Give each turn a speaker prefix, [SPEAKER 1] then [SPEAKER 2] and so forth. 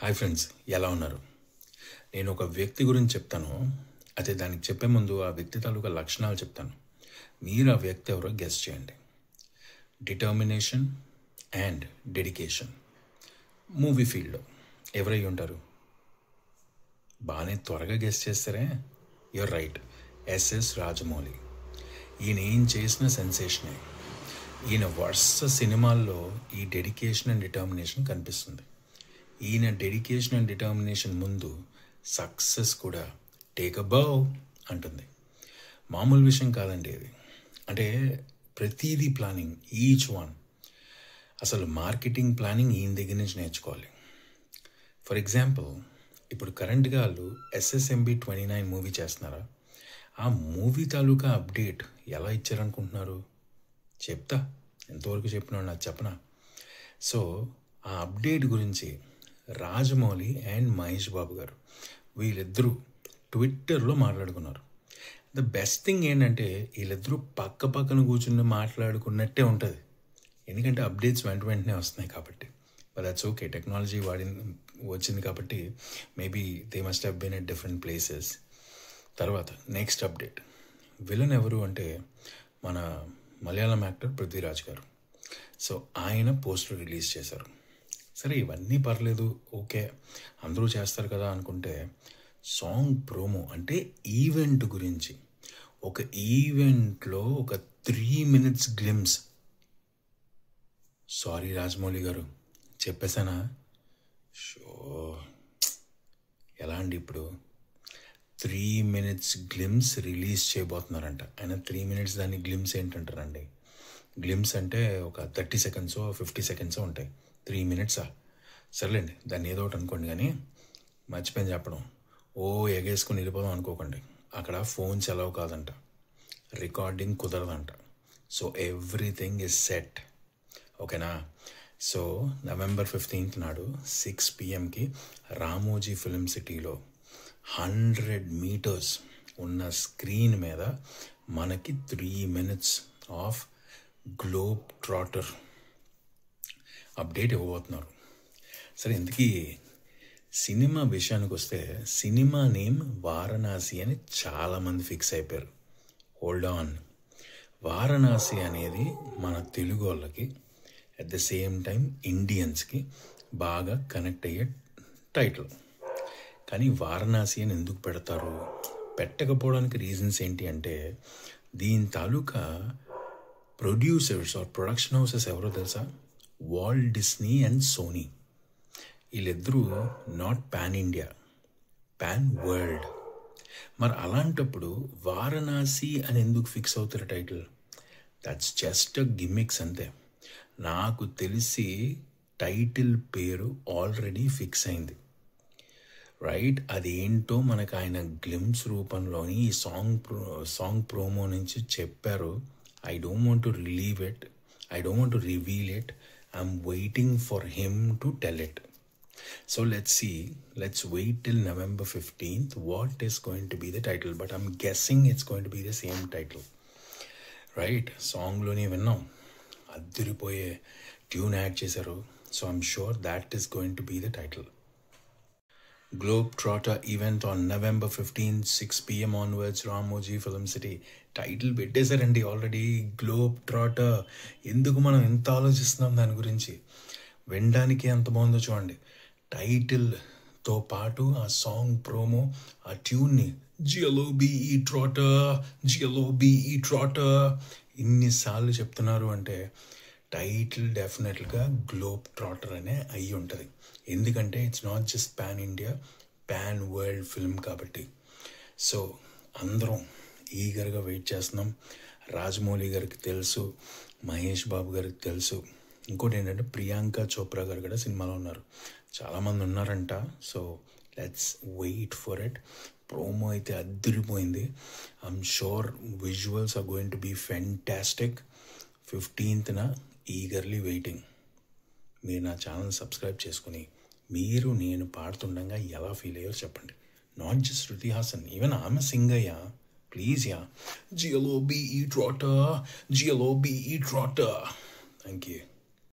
[SPEAKER 1] Hi friends, ఎలా ఉన్నారు? నేను ఒక వ్యక్తి గురించి చెప్తాను. అయితే దానికి చెప్పే ముందు ఆ వ్యక్తి తాలూకా లక్షణాలు చెప్తాను. మీరు ఆ వ్యక్తి ఎవరో గెస్ చేయండి. Determination and dedication. మూవీ ఫీల్డ్లో ఎవరై ఉంటారు? బాగానే త్వరగా గెస్ చేస్తారే. You're right, SS Rajamouli. ఈయన ఏం చేసిన సెన్సేషనే. ఈయన వరుస సినిమాల్లో ఈ డెడికేషన్ అండ్ డిటర్మినేషన్ కనిపిస్తుంది. ఈయన డెడికేషన్ అండ్ డిటర్మినేషన్ ముందు సక్సెస్ కూడా టేక్ అ బౌ అంటుంది. మామూలు విషయం కాదండి ఇది. అంటే ప్రతిదీ ప్లానింగ్, ఈచ్ వన్. అసలు మార్కెటింగ్ ప్లానింగ్ ఈయన దగ్గర నుంచి నేర్చుకోవాలి. ఫర్ ఎగ్జాంపుల్, ఇప్పుడు కరెంట్గా వాళ్ళు SSMB 29 మూవీ చేస్తున్నారా? ఆ మూవీ తాలూకా అప్డేట్ ఎలా ఇచ్చారనుకుంటున్నారు? చెప్తా. ఎంతవరకు చెప్పినాడు నాకు చెప్పనా? సో ఆ అప్డేట్ గురించి రాజమౌళి అండ్ మహేష్ బాబు గారు వీళ్ళిద్దరూ ట్విట్టర్లో మాట్లాడుకున్నారు. ద బెస్ట్ థింగ్ ఏంటంటే వీళ్ళిద్దరూ పక్క పక్కన కూర్చుని మాట్లాడుకున్నట్టే ఉంటుంది. ఎందుకంటే అప్డేట్స్ వెంటనే వస్తున్నాయి కాబట్టి. బట్ దట్స్ ఓకే, టెక్నాలజీ వచ్చింది కాబట్టి maybe they must have been at different places. తర్వాత నెక్స్ట్ అప్డేట్, విలన్ ఎవరు అంటే మన మలయాళం యాక్టర్ పృథ్వీరాజ్ గారు. సో ఆయన పోస్టర్ రిలీజ్ చేశారు. సరే, ఇవన్నీ పర్లేదు, ఓకే, అందరూ చేస్తారు కదా అనుకుంటే సాంగ్ ప్రోమో అంటే ఈవెంట్ గురించి, ఒక ఈవెంట్లో ఒక 3 minutes గ్లిమ్స్. సారీ రాజమౌళి గారు, చెప్పేశానా? షో ఎలా అండి? ఇప్పుడు 3 minutes గ్లిమ్స్ రిలీజ్ చేయబోతున్నారంట. ఆయన 3 minutes దాన్ని గ్లిమ్స్ ఏంటంటారండి? గ్లిమ్స్ అంటే ఒక 30 seconds 50 seconds ఉంటాయి. 3 minutes సర్లేండి, దాన్ని ఏదో ఒకటి అనుకోండి. కానీ మర్చిపోయింది చెప్పడం. ఎగేసుకుని వెళ్ళిపోదాం అనుకోకండి. అక్కడ ఫోన్స్ అలౌ కాదంట, రికార్డింగ్ కుదరదంట. సో ఎవ్రీథింగ్ ఈజ్ సెట్, ఓకేనా? సో November 15th నాడు 6 PM రామోజీ ఫిలిం సిటీలో 100 meters ఉన్న స్క్రీన్ మీద మనకి 3 minutes of globe trotter update ఇవ్వబోతున్నారు. సరే, ఇంతకీ సినిమా విషయానికి వస్తే సినిమా నేమ్ వారణాసి అని చాలామంది ఫిక్స్ అయిపోయారు. Hold on. వారణాసి అనేది మన తెలుగు వాళ్ళకి అట్ ద సేమ్ టైం ఇండియన్స్కి బాగా కనెక్ట్ అయ్యే టైటిల్. కానీ వారణాసి అని ఎందుకు పెడతారు? పెట్టకపోవడానికి రీజన్స్ ఏంటి అంటే దీని తాలూకా ప్రొడ్యూసర్స్ ఆర్ ప్రొడక్షన్ హౌసెస్ ఎవరో తెలుసా? Walt Disney and Sony. వీళ్ళిద్దరూ not pan India, pan world. మరి అలాంటప్పుడు వారణాసి అని ఎందుకు ఫిక్స్ అవుతారు టైటిల్? దట్స్ జస్ట్ గిమ్మిక్స్ అంతే. నాకు తెలిసి టైటిల్ పేరు ఆల్రెడీ ఫిక్స్ అయింది, రైట్? అదేంటో మనకు ఆయన గ్లిమ్స్ రూపంలోని ఈ సాంగ్ ప్రోమో నుంచి చెప్పారు. I don't want to relieve it. I don't want to reveal it. I'm waiting for him to tell it. So let's see. Let's wait till November 15th. What is going to be the title? But I'm guessing it's going to be the same title. Right? Song loni vinnam. Adiripoye tune add chesaru. So I'm sure that is going to be the title. Globetrotter event on November 15th, 6 PM onwards, Ramoji Film City. Title పెట్టేశారండి already, globetrotter. ఎందుకు మనం ఎంత ఆలోచిస్తున్నాం దాని గురించి? వినడానికి ఎంత బాగుందో చూడండి. టైటిల్తో పాటు ఆ సాంగ్ ప్రోమో, ఆ ట్యూన్ని జియలోబీ ఈ ట్రాటర్, జియలోబీ ఈ ట్రాటర్ ఇన్నిసార్లు చెప్తున్నారు అంటే టైటిల్ డెఫినెట్గా గ్లోబ్-ట్రాటర్ అనే అయ్యి ఉంటుంది. ఎందుకంటే it's not just pan India, pan world film కాబట్టి. సో అందరం ఈగర్గా వెయిట్ చేస్తున్నాం. రాజమౌళి గారికి తెలుసు, మహేష్ బాబు గారికి తెలుసు. ఇంకోటి ఏంటంటే ప్రియాంక చోప్రా గారు కూడా సినిమాలో ఉన్నారు. చాలామంది ఉన్నారంట. So let's wait for it. Promo అయితే అదిరిపోయింది. I'm sure visuals are going to be fantastic. 15th eagerly waiting. మీరు నా ఛానల్ సబ్స్క్రైబ్ చేసుకుని మీరు నేను పాడుతుండగా ఎలా ఫీల్ అయ్యారో చెప్పండి. Not just Shruti Haasan, even ఆమె సింగ్ అయ్యా. ప్లీజ్ యా, జియలోబీ ఈ ట్రాటర్, జియలోబీ ఈ ట్రాటర్. Thank you.